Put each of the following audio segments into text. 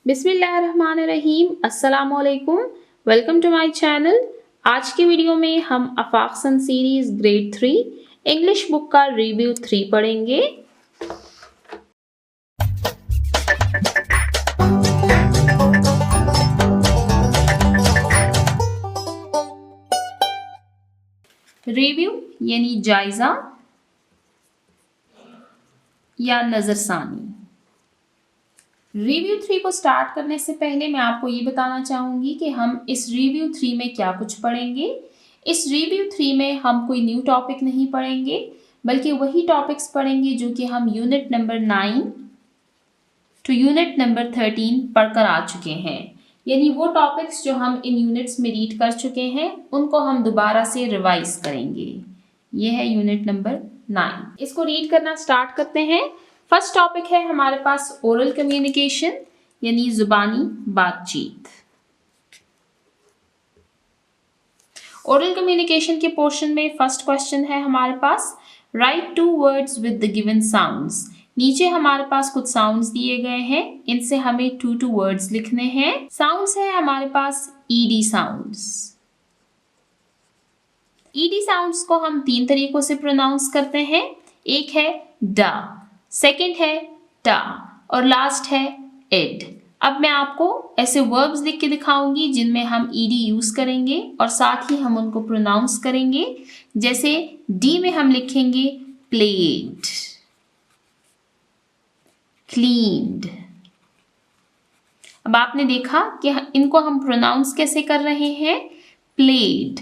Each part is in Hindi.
बिस्मिल्लाहिर्रहमानिर्रहीम, अस्सलाम वालेकुम। Welcome to my channel. आज की वीडियो में हम अफाक्सन सीरीज ग्रेड 3 इंग्लिश बुक का रिव्यू 3 पढ़ेंगे। रिव्यू यानी जायजा या नजरसानी। रिव्यू 3 को स्टार्ट करने से पहले मैं आपको ये बताना चाहूँगी कि हम इस रिव्यू 3 में क्या कुछ पढ़ेंगे। इस रिव्यू 3 में हम कोई न्यू टॉपिक नहीं पढ़ेंगे, बल्कि वही टॉपिक्स पढ़ेंगे जो कि हम unit number 9 to unit number 13 पढ़कर आ चुके हैं। यानी वो टॉपिक्स जो हम इन यूनिट्स में रीड कर चुके हैं उनको हम दोबारा से रिवाइज करेंगे। ये है यूनिट नंबर 9। इसको रीड करना स्टार्ट करते हैं। फर्स्ट टॉपिक है हमारे पास ओरल कम्युनिकेशन यानी जुबानी बातचीत। ओरल कम्युनिकेशन के पोर्शन में फर्स्ट क्वेश्चन है हमारे पास, write 2 words with the given sounds. नीचे हमारे पास कुछ साउंड्स दिए गए हैं, इनसे हमें 2 वर्ड्स लिखने हैं। साउंड्स है हमारे पास ईडी साउंड्स। ईडी साउंड्स को हम 3 तरीकों से प्रोनाउंस करते हैं। एक है डा, सेकंड है टा और लास्ट है इड। अब मैं आपको ऐसे वर्ब्स लिख के दिखाऊंगी जिनमें हम ईडी यूज करेंगे और साथ ही हम उनको प्रोनाउंस करेंगे। जैसे डी में हम लिखेंगे प्लेड, क्लीन्ड। अब आपने देखा कि इनको हम प्रोनाउंस कैसे कर रहे हैं। प्लेड,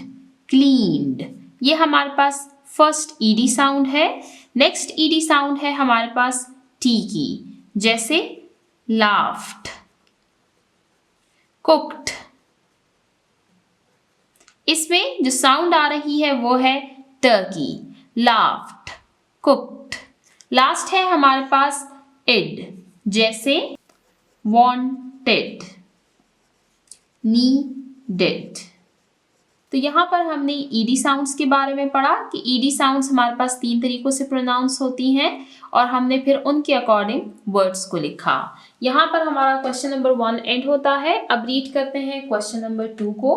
क्लीन्ड, ये हमारे पास फर्स्ट ईडी साउंड है। नेक्स्ट ईडी साउंड है हमारे पास टी की, जैसे लाफ्ड, कुक्ड। इसमें जो साउंड आ रही है वो है ट की, लाफ्ड, कुक्ड। लास्ट है हमारे पास इड, जैसे वांटेड, नीडेड। तो यहाँ पर हमने ईडी साउंड्स के बारे में पढ़ा कि ईडी साउंड्स हमारे पास 3 तरीकों से प्रोनाउंस होती हैं और हमने फिर उनके अकॉर्डिंग वर्ड्स को लिखा। यहाँ पर हमारा क्वेश्चन नंबर 1 एंड होता है। अब रीड करते हैं क्वेश्चन नंबर 2 को।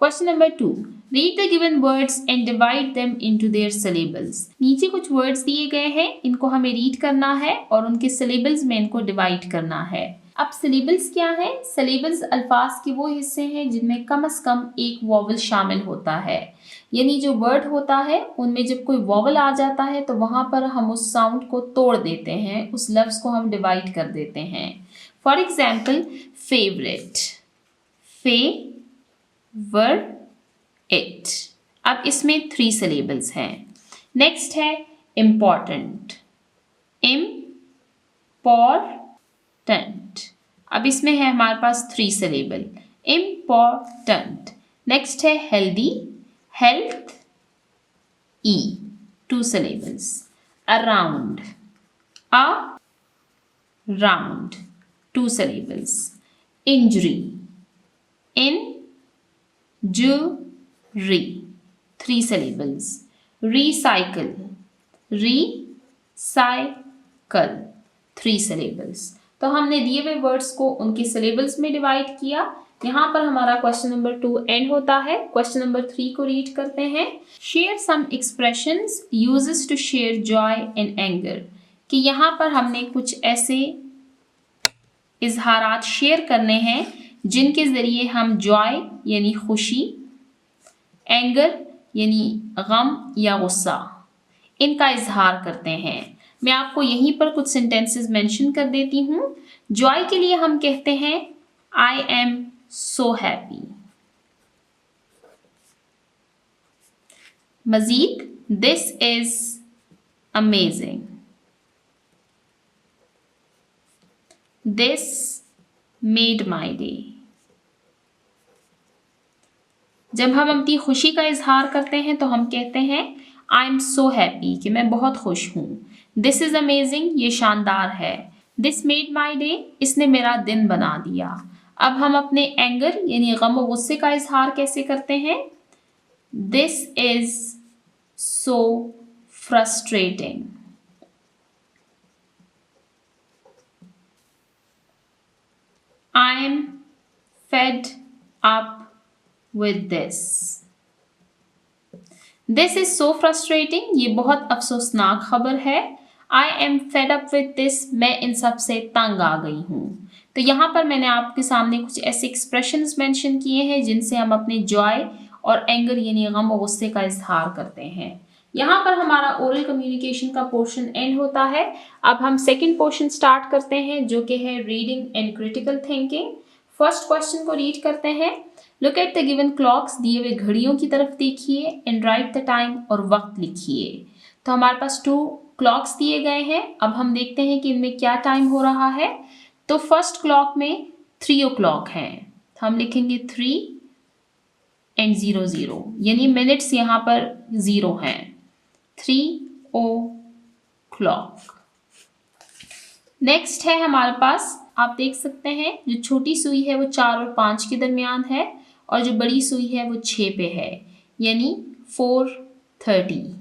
Question number 2, read the given words and divide them into their syllables. नीचे कुछ वर्ड्स दिए गए हैं, इनको हमें रीड करना है और उनके सिलेबल्स में इनको डिवाइड करना है। अब सिलेबल्स क्या है? सिलेबल्स अल्फाज के वो हिस्से हैं जिनमें कम से कम एक वॉवल शामिल होता है। यानी जो वर्ड होता है उनमें जब कोई वॉवल आ जाता है तो वहां पर हम उस साउंड को तोड़ देते हैं, उस लफ्ज को हम डिवाइड कर देते हैं। For example favourite, it. अब इसमें 3 सिलेबल्स हैं। नेक्स्ट है इम्पॉर्टेंट, इम्पॉर्टेंट। अब इसमें है हमारे पास 3 सिलेबल, इम्पॉर्टेंट। नेक्स्ट है हेल्दी, हेल्थ, ई, 2 सिलेबल्स। अराउंड, अ round, 2 syllables. Injury, injury, 3 syllables. Recycle, recycle, 3 syllables. तो हमने दिए हुए वर्ड्स को उनके सिलेबल्स में डिवाइड किया। यहाँ पर हमारा क्वेश्चन नंबर 2 एंड होता है। क्वेश्चन नंबर 3 को रीड करते हैं। Share some expressions uses to share joy and anger. कि यहाँ पर हमने कुछ ऐसे इजहारात शेयर करने हैं जिनके ज़रिए हम जॉय यानी खुशी, एंगर यानी गम या गुस्सा, इनका इजहार करते हैं। मैं आपको यहीं पर कुछ सेंटेंसेस मेंशन कर देती हूँ। जॉय के लिए हम कहते हैं I am so happy. Majeed this is amazing, this made my day. जब हम अपनी खुशी का इजहार करते हैं तो हम कहते हैं आई एम सो हैप्पी, कि मैं बहुत खुश हूँ। दिस इज अमेजिंग, ये शानदार है। दिस मेड माई डे, इसने मेरा दिन बना दिया। अब हम अपने एंगर यानी गम और गुस्से का इजहार कैसे करते हैं? This is so frustrating. I am fed up with this. This is so frustrating. ये बहुत अफसोसनाक खबर है। I am fed up with this. मैं इन सब से तंग आ गई हूँ। तो यहाँ पर मैंने आपके सामने कुछ ऐसे एक्सप्रेशंस मेंशन किए हैं जिनसे हम अपने जॉय और एंगर यानी गम और गुस्से का इजहार करते हैं। यहाँ पर हमारा ओरल कम्युनिकेशन का पोर्शन एंड होता है। अब हम सेकंड पोर्शन स्टार्ट करते हैं जो कि है reading and critical thinking. First question को रीड करते हैं। Look at the given clocks, दिए हुए घड़ियों की तरफ देखिए एंड राइट द टाइम और वक्त लिखिए। तो हमारे पास 2 क्लॉक्स दिए गए हैं। अब हम देखते हैं कि इनमें क्या टाइम हो रहा है। तो फर्स्ट क्लॉक में 3 o'clock है, तो हम लिखेंगे 3 and 00 यानी मिनट्स यहाँ पर 0 हैं। 3 o'clock। नेक्स्ट है हमारे पास, आप देख सकते हैं जो छोटी सुई है वो 4 और 5 के दरमियान है और जो बड़ी सुई है वो 6 पे है, यानी 4:30,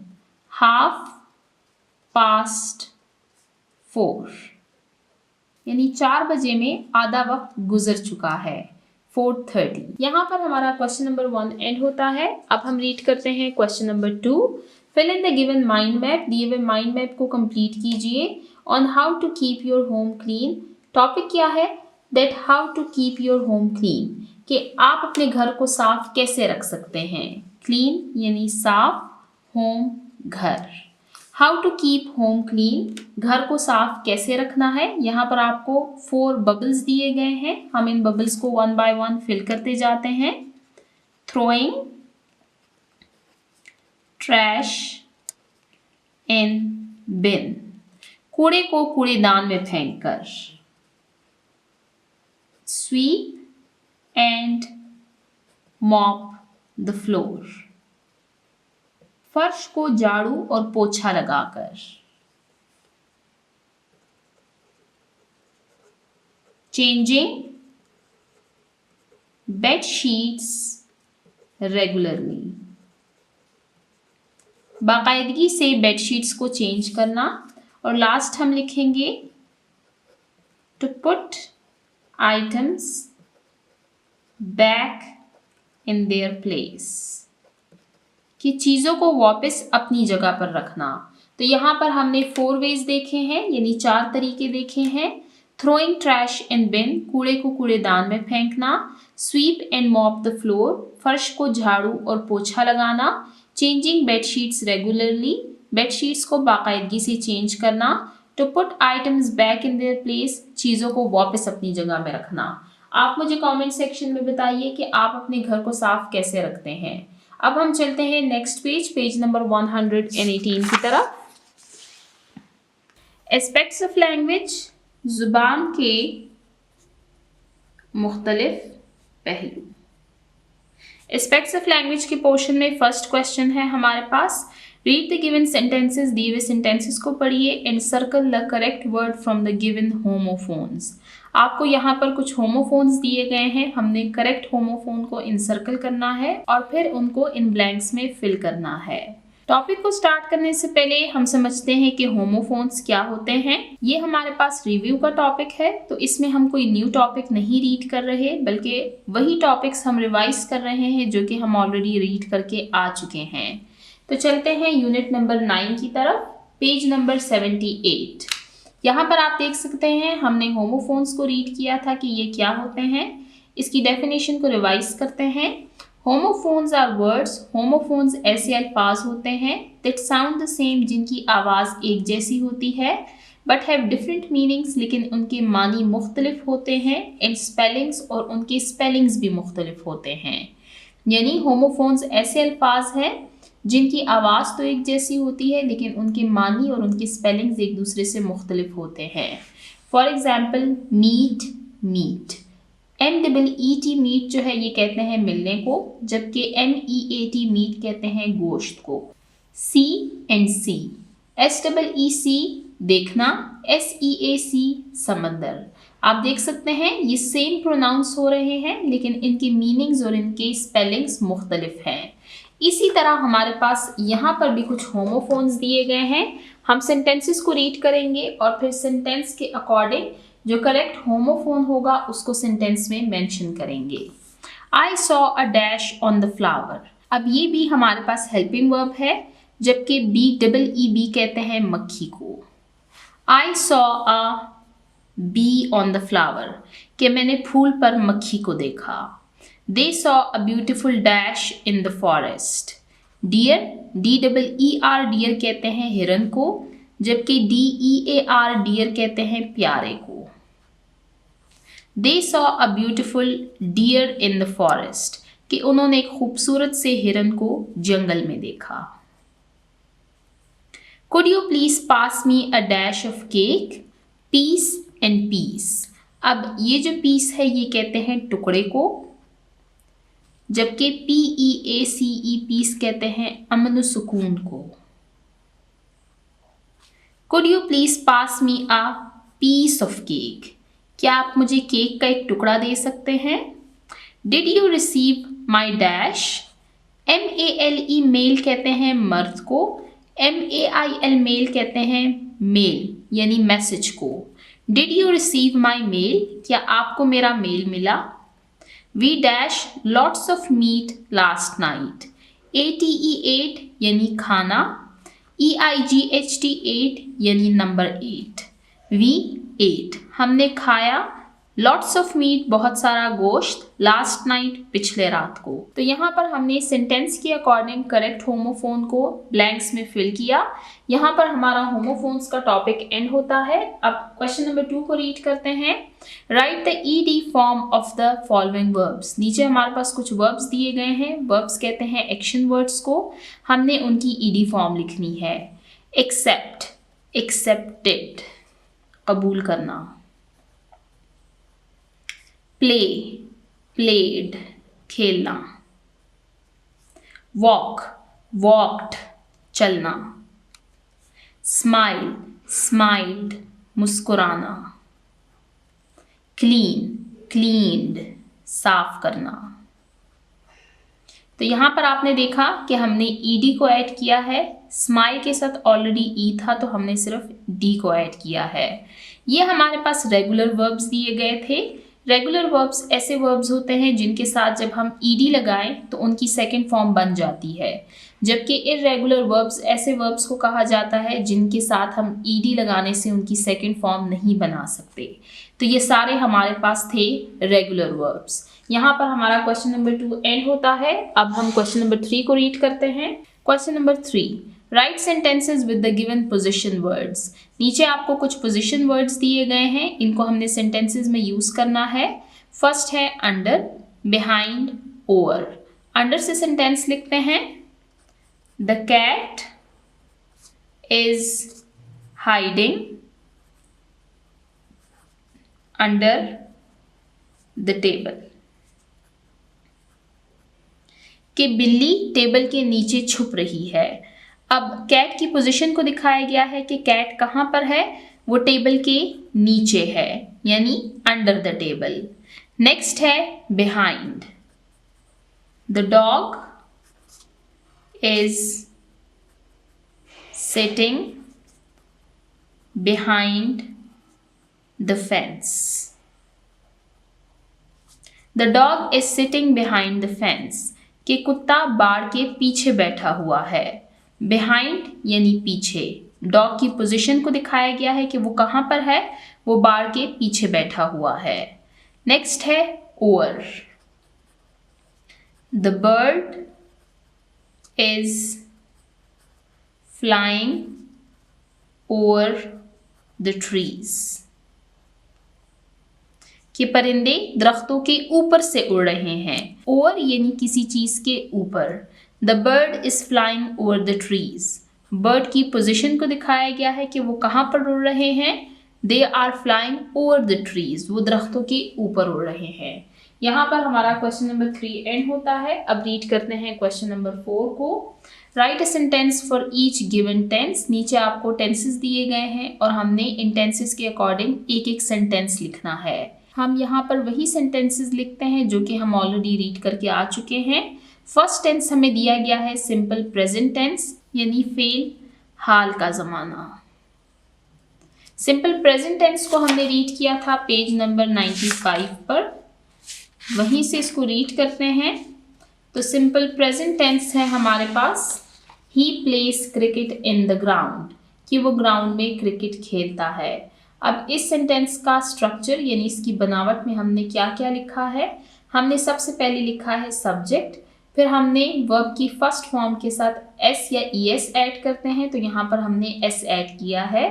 4:30, यानी 4 बजे में आधा वक्त गुजर चुका है, 4:30। यहाँ पर हमारा क्वेश्चन नंबर 1 एंड होता है। अब हम रीड करते हैं question number 2। Fill in the given mind map, दिए हुए माइंड मैप को कंप्लीट कीजिए on how to keep your home clean. Topic क्या है? That how to keep your home clean, कि आप अपने घर को साफ कैसे रख सकते हैं। क्लीन यानी साफ, होम घर। How to keep home clean, घर को साफ कैसे रखना है। यहाँ पर आपको 4 बबल्स दिए गए हैं। हम इन बबल्स को 1 by 1 फिल करते जाते हैं। थ्रोइंग ट्रैश इन बिन, कूड़े को कूड़ेदान में फेंककर। Sweep and mop the floor, फर्श को झाड़ू और पोछा लगाकर। चेंजिंग बेड शीट्स रेगुलरली, बाकायदगी से बेडशीट्स को चेंज करना। और लास्ट हम लिखेंगे to put items back in their place, कि चीज़ों को वापस अपनी जगह पर रखना। तो यहाँ पर हमने 4 वेज देखे हैं, यानी 4 तरीके देखे हैं। थ्रोइंग ट्रैश इन बिन, कूड़े को कूड़ेदान में फेंकना। SVEEP and mop the floor, फर्श को झाड़ू और पोछा लगाना। चेंजिंग बेडशीट्स रेगुलरली, बेडशीट्स को बाकायदगी से चेंज करना। To put items back in their place, चीज़ों को वापस अपनी जगह में रखना। आप मुझे कमेंट सेक्शन में बताइए कि आप अपने घर को साफ कैसे रखते हैं। अब हम चलते हैं नेक्स्ट पेज नंबर 118 की तरफ। एस्पेक्ट्स ऑफ लैंग्वेज, जुबान के मुख्तलिफ पहलू। एस्पेक्ट्स ऑफ लैंग्वेज के पोर्शन में फर्स्ट क्वेश्चन है हमारे पास। रीड द गिवन सेंटेंसेस, दिए हुए सेंटेंसेस को पढ़िए and circle the correct word from the given homophones. आपको यहाँ पर कुछ होमोफोन्स दिए गए हैं, हमने करेक्ट होमोफोन को इनसर्कल करना है और फिर उनको इन ब्लैंक्स में फिल करना है। टॉपिक को स्टार्ट करने से पहले हम समझते हैं कि होमोफोन्स क्या होते हैं। ये हमारे पास रिव्यू का टॉपिक है, तो इसमें हम कोई न्यू टॉपिक नहीं रीड कर रहे, बल्कि वही टॉपिक्स हम रिवाइज कर रहे हैं जो कि हम ऑलरेडी रीड करके आ चुके हैं। तो चलते हैं यूनिट नंबर 9 की तरफ, पेज नंबर 78। यहाँ पर आप देख सकते हैं हमने होमोफोन्स को रीड किया था कि ये क्या होते हैं। इसकी डेफिनेशन को रिवाइज करते हैं। होमोफोन्स आर वर्ड्स, होमोफोन्स ऐसे अल्फाज होते हैं दैट साउंड द सेम, जिनकी आवाज़ एक जैसी होती है, बट हैव डिफरेंट मीनिंग्स, लेकिन उनके मानी मुख्तलिफ होते हैं। एंड स्पेलिंग्स, और उनके स्पेलिंग्स भी मुख्तलिफ होते हैं। यानी होमोफोन्स ऐसे अल्फाज हैं जिनकी आवाज़ तो एक जैसी होती है, लेकिन उनके मानी और उनके स्पेलिंग्स एक दूसरे से मुख्तलिफ होते हैं। For example meet, meet, MEET meet जो है ये कहते हैं मिलने को, जबकि MEAT मीट कहते हैं गोश्त को। SEAC, SEEC देखना, SEAC समंदर। आप देख सकते हैं ये सेम प्रोनाउंस हो रहे हैं, लेकिन इनकी मीनिंग्स और इनके स्पेलिंग्स मुख्तलिफ हैं। इसी तरह हमारे पास यहाँ पर भी कुछ होमोफोन्स दिए गए हैं। हम सेंटेंसेस को रीड करेंगे और फिर सेंटेंस के अकॉर्डिंग जो करेक्ट होमोफोन होगा उसको सेंटेंस में मेंशन करेंगे। I saw a dash on the flower। अब ये भी हमारे पास हेल्पिंग वर्ब है, जबकि BEEB कहते हैं मक्खी को। I saw a bee on the flower कि मैंने फूल पर मक्खी को देखा। They saw a beautiful dash in the forest। Deer DEER deer कहते हैं हिरन को, जबकि DEAR डियर कहते हैं प्यारे को। They saw a beautiful deer in the forest कि उन्होंने एक खूबसूरत से हिरन को जंगल में देखा। Could you please pass me a dash of cake, piece and piece। अब ये जो piece है ये कहते हैं टुकड़े को, जबकि PEACE पीस कहते हैं अमन सुकून को। Could you please pass me a piece of cake। क्या आप मुझे केक का एक टुकड़ा दे सकते हैं। Did you receive my dash। MALE male कहते हैं मर्द को, MAIL मेल कहते हैं मेल यानी मैसेज को। Did you receive my mail। क्या आपको मेरा मेल मिला। We dash lots of meat last night। ATE 8 यानी खाना, EIGHT 8 यानी नंबर 8। We ate हमने खाया, lots of meat बहुत सारा गोश्त, last night पिछले रात को। तो यहाँ पर हमने सेंटेंस के अकॉर्डिंग करेक्ट होमोफोन को ब्लैंक्स में फिल किया। यहाँ पर हमारा होमोफोन्स का टॉपिक एंड होता है। अब क्वेश्चन नंबर 2 को रीड करते हैं। Right the ED form of the following verbs. नीचे हमारे पास कुछ वर्ब्स दिए गए हैं। वर्ब्स कहते हैं एक्शन वर्ड्स को, हमने उनकी ED फॉर्म लिखनी है। एक्सेप्ट एक्सेप्टेड कबूल करना। प्ले प्लेड खेलना। वॉक वॉक्ड चलना। स्माइल स्माइल्ड मुस्कुराना। क्लीन क्लीन्ड साफ करना। तो यहाँ पर आपने देखा कि हमने ED को ऐड किया है, स्माइल के साथ ऑलरेडी E था तो हमने सिर्फ D को ऐड किया है। ये हमारे पास रेगुलर वर्ब्स दिए गए थे। रेगुलर वर्ब्स ऐसे वर्ब्स होते हैं जिनके साथ जब हम ED लगाएं तो उनकी सेकंड फॉर्म बन जाती है, जबकि इर्रेगुलर वर्ब्स ऐसे वर्ब्स को कहा जाता है जिनके साथ हम ED लगाने से उनकी सेकंड फॉर्म नहीं बना सकते। तो ये सारे हमारे पास थे रेगुलर वर्ब्स। यहाँ पर हमारा क्वेश्चन नंबर 2 एंड होता है। अब हम क्वेश्चन नंबर 3 को रीड करते हैं। Question number 3, right sentences with the given position words. नीचे आपको कुछ पोजीशन वर्ड्स दिए गए हैं, इनको हमने सेंटेंसेस में यूज करना है। फर्स्ट है अंडर, बिहाइंड, ओवर। अंडर से सेंटेंस लिखते हैं, the cat is hiding under the table. कि बिल्ली टेबल के नीचे छुप रही है। अब कैट की पोजीशन को दिखाया गया है कि कैट कहाँ पर है, वो टेबल के नीचे है यानी अंडर द टेबल। नेक्स्ट है behind, the dog is sitting behind the fence. The dog is sitting behind the fence कि कुत्ता बाड़ के पीछे बैठा हुआ है। बिहाइंड यानी पीछे। डॉग की पोजीशन को दिखाया गया है कि वो कहाँ पर है, वो बाड़ के पीछे बैठा हुआ है। नेक्स्ट है over, the bird is flying over the trees कि परिंदे दरख्तों के ऊपर से उड़ रहे हैं। ओवर यानी किसी चीज के ऊपर। The bird is flying over the trees. Bird की पोजीशन को दिखाया गया है कि वो कहाँ पर उड़ रहे हैं, they are flying over the trees, वो दरख्तों के ऊपर उड़ रहे हैं। यहाँ पर हमारा क्वेश्चन नंबर 3 एंड होता है। अब रीड करते हैं क्वेश्चन नंबर 4 को। Write a sentence for each given tense. नीचे आपको टेंसेस दिए गए हैं और हमने इन टेंसेस के अकॉर्डिंग एक एक सेंटेंस लिखना है। हम यहाँ पर वही सेंटेंसेस लिखते हैं जो कि हम ऑलरेडी रीड करके आ चुके हैं। फर्स्ट टेंस हमें दिया गया है सिंपल प्रेजेंट टेंस यानी फेल, हाल का ज़माना। सिंपल प्रेजेंट टेंस को हमने रीड किया था पेज नंबर 95 पर, वहीं से इसको रीड करते हैं। तो सिंपल प्रेजेंट टेंस है हमारे पास he plays cricket in the ground, कि वो ग्राउंड में क्रिकेट खेलता है। अब इस सेंटेंस का स्ट्रक्चर यानी इसकी बनावट में हमने क्या क्या लिखा है। हमने सबसे पहले लिखा है सब्जेक्ट, फिर हमने वर्ब की फर्स्ट फॉर्म के साथ एस या ईएस ऐड करते हैं, तो यहाँ पर हमने एस ऐड किया है।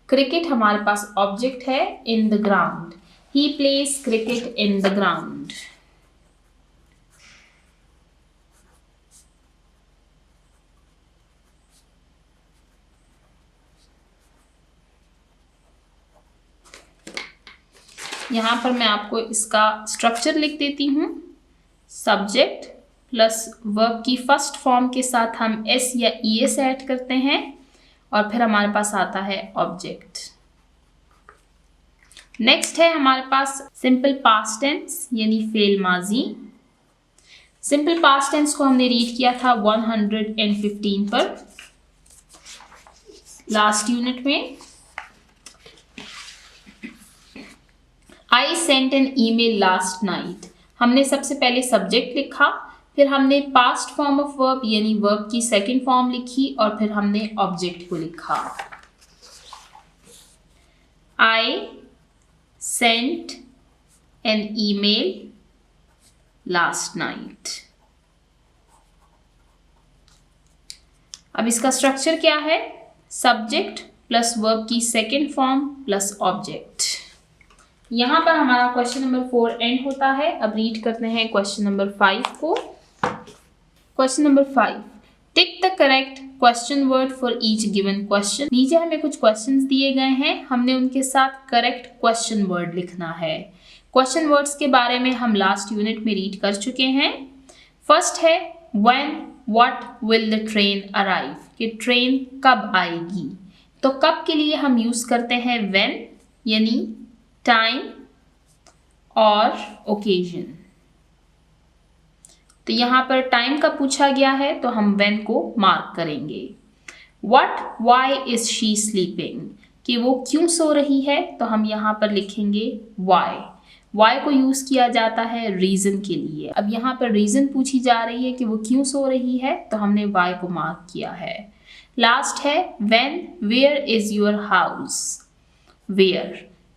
क्रिकेट हमारे पास ऑब्जेक्ट है, इन the ground, he plays cricket in the ground. यहाँ पर मैं आपको इसका स्ट्रक्चर लिख देती हूँ। सब्जेक्ट प्लस वर्ब की फर्स्ट फॉर्म के साथ हम एस या ईएस ऐड करते हैं और फिर हमारे पास आता है ऑब्जेक्ट। नेक्स्ट है हमारे पास सिंपल पास्ट टेंस यानी फेल माजी। सिंपल पास्ट टेंस को हमने रीड किया था 115 पर लास्ट यूनिट में। I sent an email last night, हमने सबसे पहले सब्जेक्ट लिखा, फिर हमने पास्ट फॉर्म ऑफ वर्ब यानी वर्ब की सेकंड फॉर्म लिखी और फिर हमने ऑब्जेक्ट को लिखा। I sent an email last night. अब इसका स्ट्रक्चर क्या है, सब्जेक्ट प्लस वर्ब की सेकंड फॉर्म प्लस ऑब्जेक्ट। यहाँ पर हमारा क्वेश्चन नंबर 4 एंड होता है। अब रीड करते हैं क्वेश्चन नंबर 5 को। Question number 5, tick the correct question word for each given question. नीचे हमें कुछ क्वेश्चंस दिए गए हैं, हमने उनके साथ करेक्ट क्वेश्चन वर्ड लिखना है। क्वेश्चन वर्ड्स के बारे में हम लास्ट यूनिट में रीड कर चुके हैं। फर्स्ट है when what will the train arrive, कि ट्रेन कब आएगी। तो कब के लिए हम यूज करते हैं व्हेन यानी टाइम और ओकेजन। तो यहाँ पर टाइम का पूछा गया है तो हम व्हेन को मार्क करेंगे। What why is she sleeping, कि वो क्यों सो रही है, तो हम यहाँ पर लिखेंगे वाई। वाई को यूज किया जाता है रीजन के लिए। अब यहाँ पर रीजन पूछी जा रही है कि वो क्यों सो रही है, तो हमने वाई को मार्क किया है। लास्ट है when where is your house.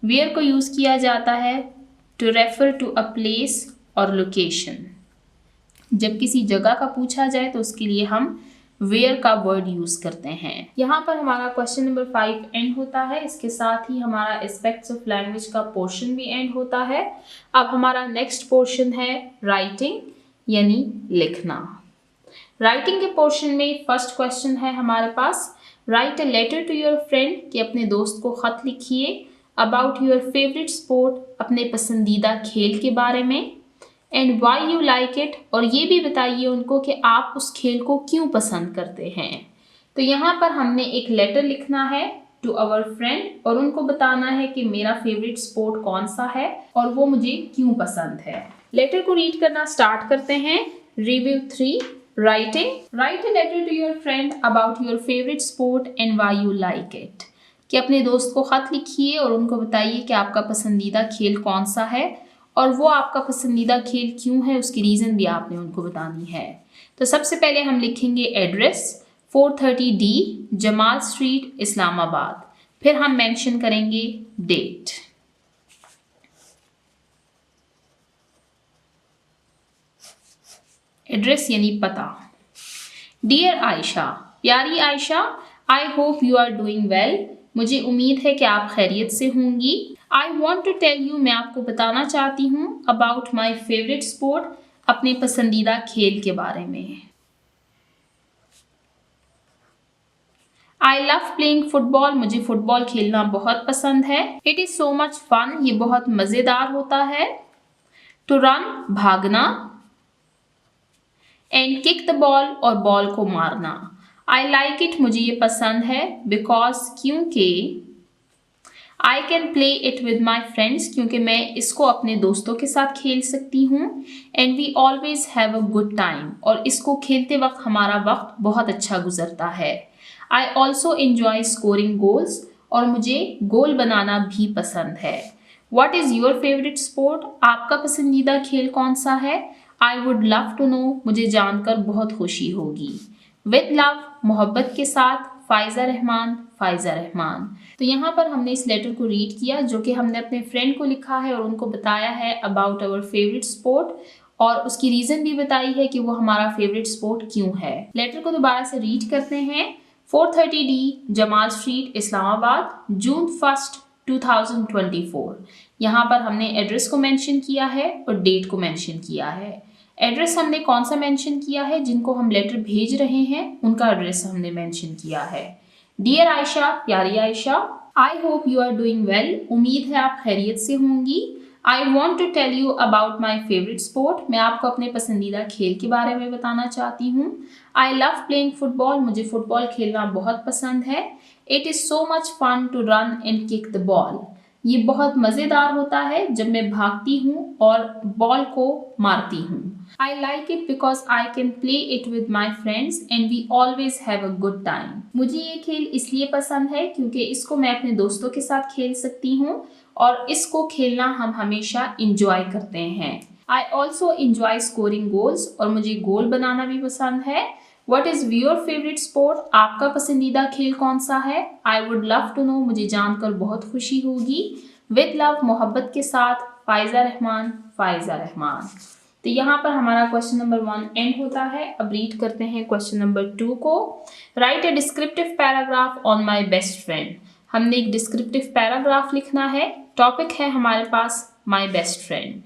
Where को यूज किया जाता है to refer to a place और लोकेशन। जब किसी जगह का पूछा जाए तो उसके लिए हम वेयर का वर्ड यूज करते हैं। यहाँ पर हमारा क्वेश्चन नंबर 5 एंड होता है। इसके साथ ही हमारा एस्पेक्ट्स ऑफ लैंग्वेज का पोर्शन भी एंड होता है। अब हमारा नेक्स्ट पोर्शन है राइटिंग यानी लिखना। राइटिंग के पोर्शन में फर्स्ट क्वेश्चन है हमारे पास, write a letter to your friend, कि अपने दोस्त को खत लिखिए। अबाउट योर फेवरेट स्पोर्ट, अपने पसंदीदा खेल के बारे में। And why you like it, और ये भी बताइए उनको कि आप उस खेल को क्यों पसंद करते हैं। तो यहाँ पर हमने एक लेटर लिखना है टू आवर फ्रेंड और उनको बताना है कि मेरा फेवरेट स्पोर्ट कौन सा है और वो मुझे क्यों पसंद है। लेटर को रीड करना स्टार्ट करते हैं। Review 3, writing. Write a letter to your friend about your favourite sport and why you like it, कि अपने दोस्त को खत लिखिए और उनको बताइए कि आपका पसंदीदा खेल कौन सा है और वो आपका पसंदीदा खेल क्यों है, उसकी रीज़न भी आपने उनको बतानी है। तो सबसे पहले हम लिखेंगे address 430D Jamal street Islamabad, फिर हम मेंशन करेंगे डेट। एड्रेस यानी पता। डियर आयशा, प्यारी Ayesha, I hope you are doing well, मुझे उम्मीद है कि आप खैरियत से होंगी। I want to tell you, मैं आपको बताना चाहती हूँ, अबाउट माई फेवरेट स्पोर्ट, अपने पसंदीदा खेल के बारे में। आई लव प्लेइंग फुटबॉल, मुझे फुटबॉल खेलना बहुत पसंद है। It is so much fun, ये बहुत मज़ेदार होता है। टू रन, भागना। एंड किक द बॉल, और बॉल को मारना। आई लाइक इट, मुझे ये पसंद है। बिकॉज, क्योंकि। I can play it with my friends, क्योंकि मैं इसको अपने दोस्तों के साथ खेल सकती हूँ। And we always have a good time, और इसको खेलते वक्त हमारा वक्त बहुत अच्छा गुजरता है। I also enjoy scoring goals, और मुझे गोल बनाना भी पसंद है। What is your favorite sport? आपका पसंदीदा खेल कौन सा है? I would love to know, मुझे जानकर बहुत खुशी होगी। With love, मोहब्बत के साथ, फाइजा रहमान, फाइजा रहमान। तो यहाँ पर हमने इस लेटर को रीड किया जो कि हमने अपने फ्रेंड को लिखा है और उनको बताया है अबाउट आवर फेवरेट स्पोर्ट, और उसकी रीज़न भी बताई है कि वो हमारा फेवरेट स्पोर्ट क्यों है। लेटर को दोबारा से रीड करते हैं। 430D जमाल स्ट्रीट, इस्लामाबाद, जून 1, 2024। यहाँ पर हमने एड्रेस को मेंशन किया है और डेट को मेंशन किया है। एड्रेस हमने कौन सा मेंशन किया है? जिनको हम लेटर भेज रहे हैं उनका एड्रेस हमने मेंशन किया है। डियर आयशा, प्यारी Ayesha, I hope you are doing well. उम्मीद है आप खैरियत से होंगी। I want to tell you about my favourite sport. मैं आपको अपने पसंदीदा खेल के बारे में बताना चाहती हूँ। I love playing football. मुझे फुटबॉल खेलना बहुत पसंद है। It is so much fun to run and kick the ball. ये बहुत मज़ेदार होता है जब मैं भागती हूँ और बॉल को मारती हूँ। I like it because I can play it with my friends and we always have a good time. मुझे ये खेल इसलिए पसंद है क्योंकि इसको मैं अपने दोस्तों के साथ खेल सकती हूँ और इसको खेलना हम हमेशा इंजॉय करते हैं। I also enjoy scoring goals, और मुझे गोल बनाना भी पसंद है। What is your favorite sport? आपका पसंदीदा खेल कौन सा है? I would love to know, मुझे जानकर बहुत खुशी होगी। With love, मोहब्बत के साथ, फाइजा रहमान, फाइजा रहमान। तो यहाँ पर हमारा क्वेश्चन नंबर 1 एंड होता है। अब रीड करते हैं क्वेश्चन नंबर 2 को। Write a descriptive paragraph on my best friend. हमने एक डिस्क्रिप्टिव पैराग्राफ लिखना है। टॉपिक है हमारे पास my best friend.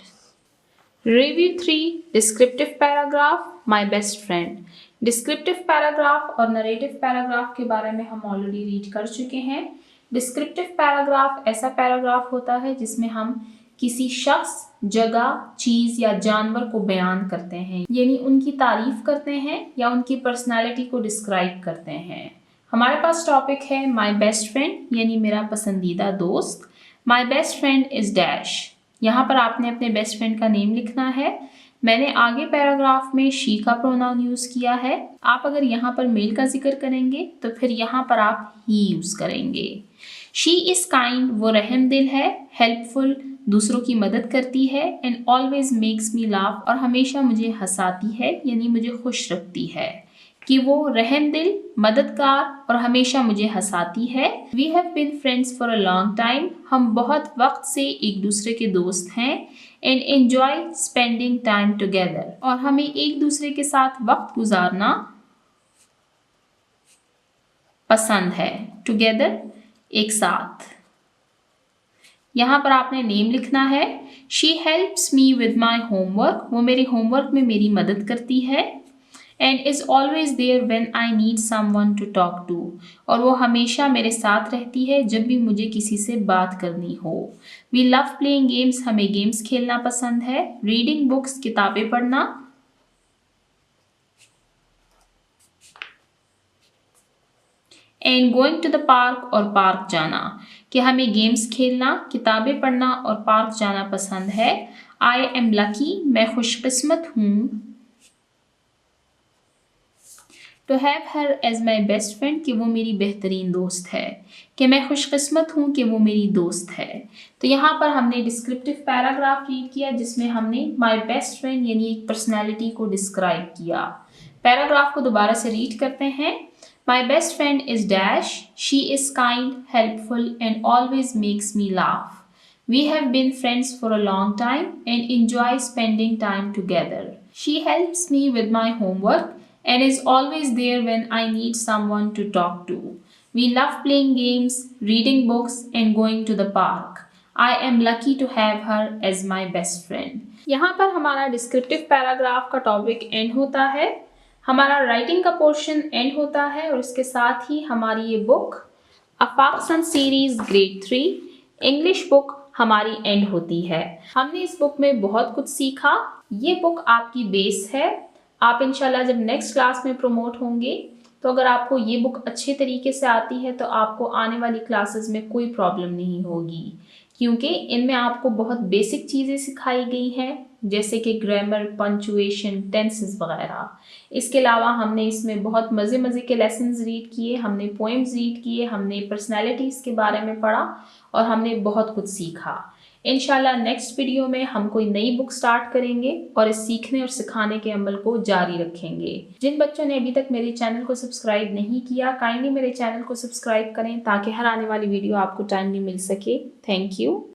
Review 3 descriptive paragraph my best friend. Descriptive paragraph और नरेटिव पैराग्राफ के बारे में हम ऑलरेडी रीड कर चुके हैं। डिस्क्रिप्टिव पैराग्राफ ऐसा पैराग्राफ होता है जिसमें हम किसी शख्स, जगह, चीज़ या जानवर को बयान करते हैं, यानी उनकी तारीफ करते हैं या उनकी पर्सनालिटी को डिस्क्राइब करते हैं। हमारे पास टॉपिक है माई बेस्ट फ्रेंड, यानी मेरा पसंदीदा दोस्त। माई बेस्ट फ्रेंड इज़ डैश। यहाँ पर आपने अपने बेस्ट फ्रेंड का नेम लिखना है। मैंने आगे पैराग्राफ में शी का प्रोनाउन यूज़ किया है। आप अगर यहाँ पर मेल का जिक्र करेंगे तो फिर यहाँ पर आप ही यूज़ करेंगे। शी इज़ काइंड, वो रहम दिल है। हेल्पफुल, दूसरों की मदद करती है। And always makes me laugh, और हमेशा मुझे हंसाती है, यानी मुझे खुश रखती है। कि वो रहम दिल, मददगार और हमेशा मुझे हंसाती है। We have been friends for a long time. हम बहुत वक्त से एक दूसरे के दोस्त हैं। And enjoy spending time together, और हमें एक दूसरे के साथ वक्त गुजारना पसंद है। टुगेदर, एक साथ। यहाँ पर आपने नेम लिखना है। She helps me with my homework, वो मेरे होमवर्क में मेरी मदद करती है। And is always there when I need someone to talk to, और वो हमेशा मेरे साथ रहती है जब भी मुझे किसी से बात करनी हो। वी लव प्लेइंग गेम्स, हमें गेम्स खेलना पसंद है। रीडिंग बुक्स, किताबें पढ़ना। And going to the park, और पार्क जाना, कि हमें गेम्स खेलना, किताबें पढ़ना और पार्क जाना पसंद है। आई एम लकी, मैं खुशकिस्मत हूँ। To have her as my best friend, कि वो मेरी बेहतरीन दोस्त है। कि मैं खुशकिस्मत हूँ कि वो मेरी दोस्त है। तो यहाँ पर हमने डिस्क्रिप्टिव पैराग्राफ रीड किया जिसमें हमने माई बेस्ट फ्रेंड यानी एक पर्सनैलिटी को डिस्क्राइब किया। पैराग्राफ को दोबारा से रीड करते हैं। माई best friend is dash, she is kind, helpful and always makes me laugh. We have been friends for a long time and enjoy spending time together. She helps me with my homework and is always there when I need someone to talk to. We love playing games, reading books and going to the park. I am lucky to have her as my best friend. यहाँ पर हमारा डिस्क्रिप्टिव पैराग्राफ का टॉपिक एंड होता है, हमारा राइटिंग का पोर्शन एंड होता है और इसके साथ ही हमारी ये बुक आफाक सन सीरीज ग्रेड 3 इंग्लिश बुक हमारी एंड होती है। हमने इस बुक में बहुत कुछ सीखा। ये बुक आपकी बेस है। आप इंशाल्लाह जब नेक्स्ट क्लास में प्रमोट होंगे तो अगर आपको ये बुक अच्छे तरीके से आती है तो आपको आने वाली क्लासेस में कोई प्रॉब्लम नहीं होगी, क्योंकि इनमें आपको बहुत बेसिक चीज़ें सिखाई गई हैं, जैसे कि ग्रामर, पंचुएशन, टेंसेस वगैरह। इसके अलावा हमने इसमें बहुत मज़े मज़े के लेसन्स रीड किए, हमने पोएम्स रीड किए, हमने पर्सनैलिटीज़ के बारे में पढ़ा और हमने बहुत कुछ सीखा। इंशाल्लाह नेक्स्ट वीडियो में हम कोई नई बुक स्टार्ट करेंगे और इस सीखने और सिखाने के अमल को जारी रखेंगे। जिन बच्चों ने अभी तक मेरे चैनल को सब्सक्राइब नहीं किया, काइंडली मेरे चैनल को सब्सक्राइब करें ताकि हर आने वाली वीडियो आपको टाइमली मिल सके। Thank you.